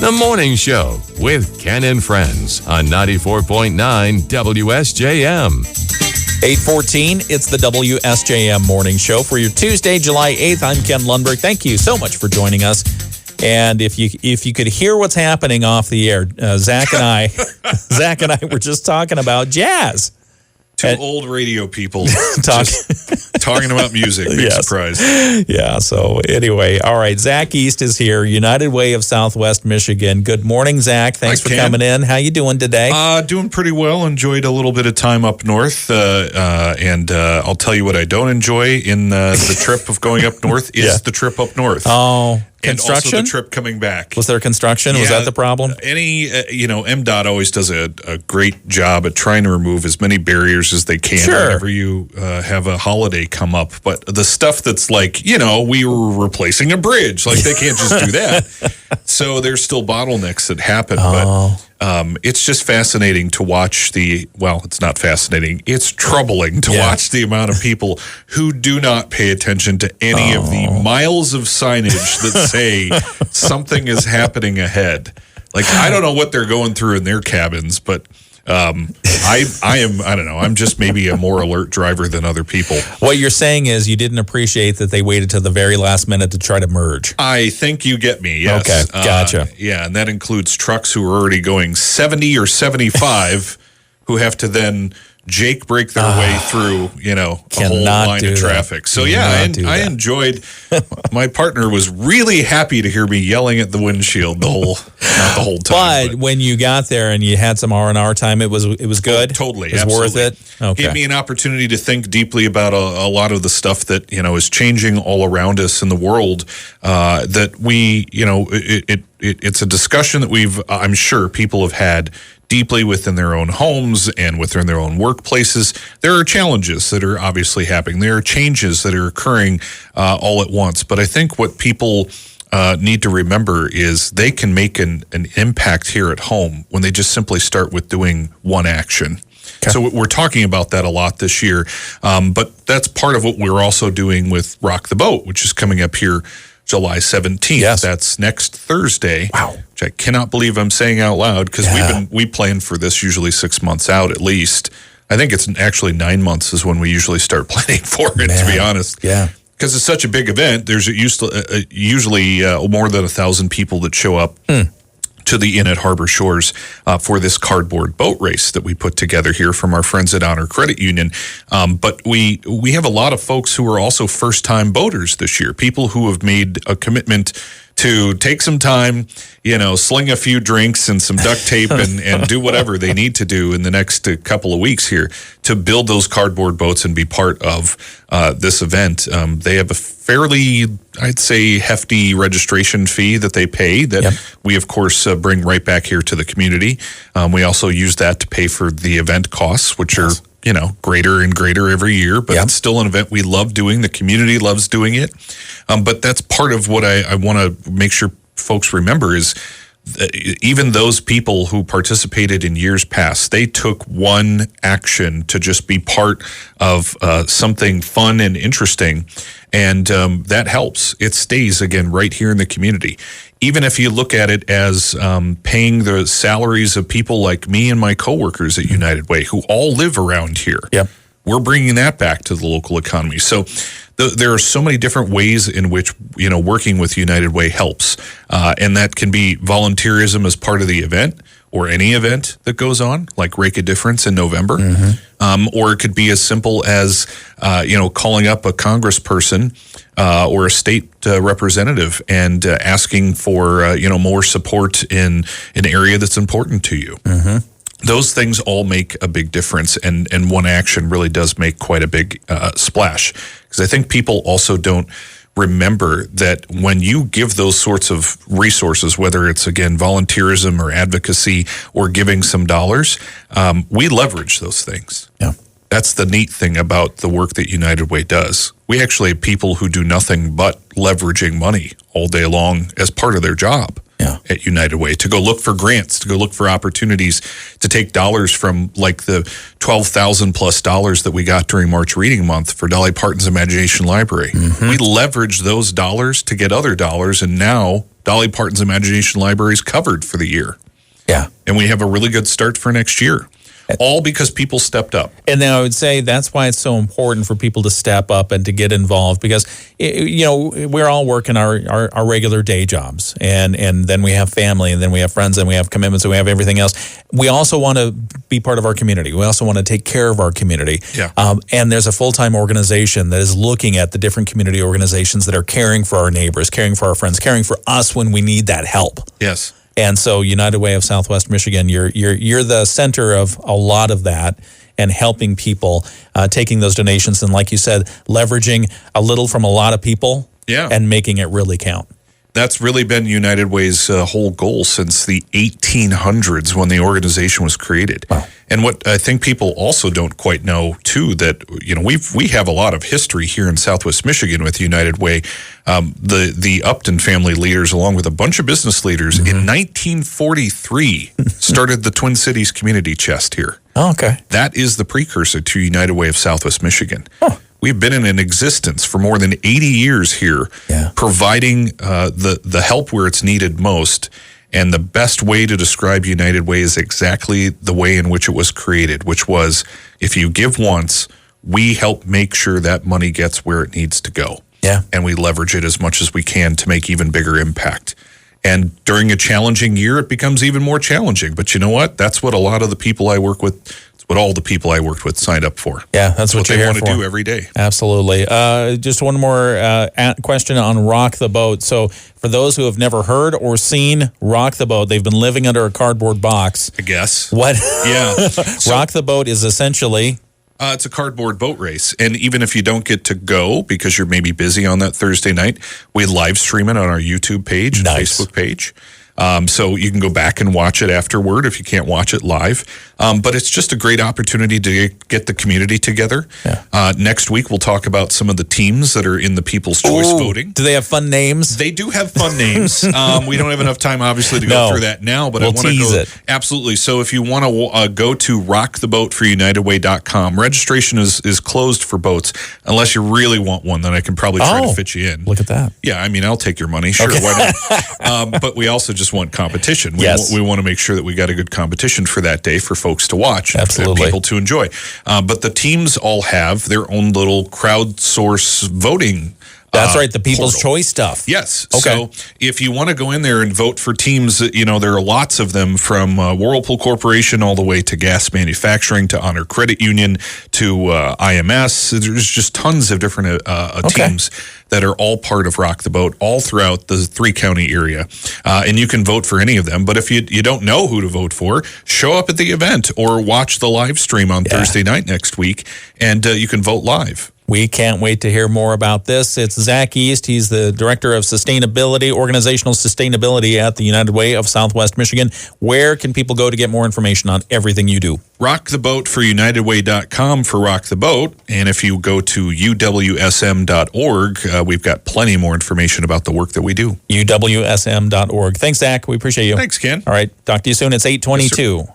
The Morning Show with Ken and Friends on 94.9 WSJM. 8:14, it's the WSJM Morning Show for your Tuesday, July 8th. I'm Ken Lundberg. Thank you so much for joining us. And if you could hear what's happening off the air, Zach and I were just talking about jazz. Two old radio people talking about music. Big Yes. surprise. Yeah, so anyway, all right, Zach East is here, United Way of Southwest Michigan. Good morning, Zach. Thanks for coming in. How you doing today? Doing pretty well. Enjoyed a little bit of time up north. And I'll tell you what I don't enjoy in the trip of going up north is the trip up north. Oh, And construction? also the trip coming back. Was there construction? Was that the problem? MDOT always does a great job at trying to remove as many barriers as they can whenever you have a holiday come up. But the stuff that's like, we were replacing a bridge. Like, they can't just do that. So there's still bottlenecks that happen. Oh. But it's just fascinating to watch it's not fascinating. It's troubling to watch the amount of people who do not pay attention to any of the miles of signage that say something is happening ahead. Like, I don't know what they're going through in their cabins, but I don't know. I'm just maybe a more alert driver than other people. What you're saying is you didn't appreciate that they waited till the very last minute to try to merge. I think you get me, yes. Okay, gotcha. And that includes trucks who are already going 70 or 75 who have to then break their way through, a whole line of traffic. So, I enjoyed, my partner was really happy to hear me yelling at the windshield not the whole time. But when you got there and you had some R&R time, it was good? Totally, it was absolutely. worth it? Okay. Gave me an opportunity to think deeply about a lot of the stuff that, is changing all around us in the world, that we, it's a discussion that I'm sure people have had deeply within their own homes and within their own workplaces. There are challenges that are obviously happening. There are changes that are occurring all at once. But I think what people need to remember is they can make an impact here at home when they just simply start with doing one action. Okay. So we're talking about that a lot this year. But that's part of what we're also doing with Rock the Boat, which is coming up here July 17th. Yes. That's next Thursday. Wow. Which I cannot believe I'm saying out loud because we plan for this usually 6 months out at least. I think it's actually 9 months is when we usually start planning for it, to be honest. Yeah. Because it's such a big event. There's usually more than 1,000 people that show up to the Inn at Harbor Shores for this cardboard boat race that we put together here from our friends at Honor Credit Union. But we have a lot of folks who are also first-time boaters this year, people who have made a commitment to take some time, sling a few drinks and some duct tape and do whatever they need to do in the next couple of weeks here to build those cardboard boats and be part of this event. They have a fairly, I'd say, hefty registration fee that they pay that we, of course, bring right back here to the community. We also use that to pay for the event costs, which are greater and greater every year, but it's still an event we love doing. The community loves doing it. But that's part of what I want to make sure folks remember is even those people who participated in years past, they took one action to just be part of something fun and interesting. And that helps. It stays, again, right here in the community. Even if you look at it as paying the salaries of people like me and my coworkers at United Way, who all live around here. Yep. We're bringing that back to the local economy. So there are so many different ways in which, working with United Way helps. And that can be volunteerism as part of the event or any event that goes on, like Rake a Difference in November. Or it could be as simple as, calling up a congressperson or a state representative and asking for, more support in an area that's important to you. Those things all make a big difference, and one action really does make quite a big splash. Because I think people also don't remember that when you give those sorts of resources, whether it's, again, volunteerism or advocacy or giving some dollars, we leverage those things. Yeah. That's the neat thing about the work that United Way does. We actually have people who do nothing but leveraging money all day long as part of their job. At United Way, to go look for grants, to go look for opportunities, to take dollars from like the $12,000+ that we got during March Reading Month for Dolly Parton's Imagination Library. We leverage those dollars to get other dollars, and now Dolly Parton's Imagination Library is covered for the year. Yeah. And we have a really good start for next year. All because people stepped up. And then I would say that's why it's so important for people to step up and to get involved, because, we're all working our regular day jobs, and then we have family, and then we have friends, and we have commitments, and we have everything else. We also want to be part of our community. We also want to take care of our community. Yeah. And there's a full-time organization that is looking at the different community organizations that are caring for our neighbors, caring for our friends, caring for us when we need that help. Yes. And so United Way of Southwest Michigan, you're the center of a lot of that, and helping people, taking those donations, and like you said, leveraging a little from a lot of people, and making it really count. That's really been United Way's whole goal since the 1800s when the organization was created. Wow. And what I think people also don't quite know, too, that we have a lot of history here in Southwest Michigan with United Way. The Upton family leaders, along with a bunch of business leaders, in 1943 started the Twin Cities Community Chest here. Oh, okay. That is the precursor to United Way of Southwest Michigan. Huh. We've been in existence for more than 80 years here, providing the help where it's needed most. And the best way to describe United Way is exactly the way in which it was created, which was, if you give once, we help make sure that money gets where it needs to go. Yeah. And we leverage it as much as we can to make even bigger impact. And during a challenging year, it becomes even more challenging. But you know what? That's what a lot of the people I work with, it's what all the people I worked with signed up for. Yeah, that's what they you're here want to for. do every day. Absolutely. Just one more question on Rock the Boat. So for those who have never heard or seen Rock the Boat, they've been living under a cardboard box. I guess. What? Yeah. Rock the Boat is essentially... it's a cardboard boat race. And even if you don't get to go because you're maybe busy on that Thursday night, we live stream it on our YouTube page, and Facebook page. So you can go back and watch it afterward if you can't watch it live. But it's just a great opportunity to get the community together. Yeah. Next week, we'll talk about some of the teams that are in the People's Choice voting. Do they have fun names? They do have fun names. We don't have enough time, obviously, to go through that now, but I want to go. It. Absolutely. So if you want to go to rocktheboatforunitedway.com, registration is closed for boats unless you really want one, then I can probably try to fit you in. Look at that. Yeah, I mean, I'll take your money. Sure, why not? But we also just want competition. We want to make sure that we got a good competition for that day for folks to watch. Absolutely. And people to enjoy. But the teams all have their own little crowdsource voting. That's right, the People's portal. Choice stuff. Yes. Okay. So if you want to go in there and vote for teams, there are lots of them, from Whirlpool Corporation all the way to Gas Manufacturing to Honor Credit Union to IMS. There's just tons of different teams that are all part of Rock the Boat all throughout the 3-county area. And you can vote for any of them. But if you don't know who to vote for, show up at the event or watch the live stream on Thursday night next week, and you can vote live. We can't wait to hear more about this. It's Zach East. He's the Director of Sustainability, Organizational Sustainability at the United Way of Southwest Michigan. Where can people go to get more information on everything you do? rocktheboatforunitedway.com for Rock the Boat. And if you go to uwsm.org, we've got plenty more information about the work that we do. uwsm.org. Thanks, Zach. We appreciate you. Thanks, Ken. All right. Talk to you soon. It's 8:22.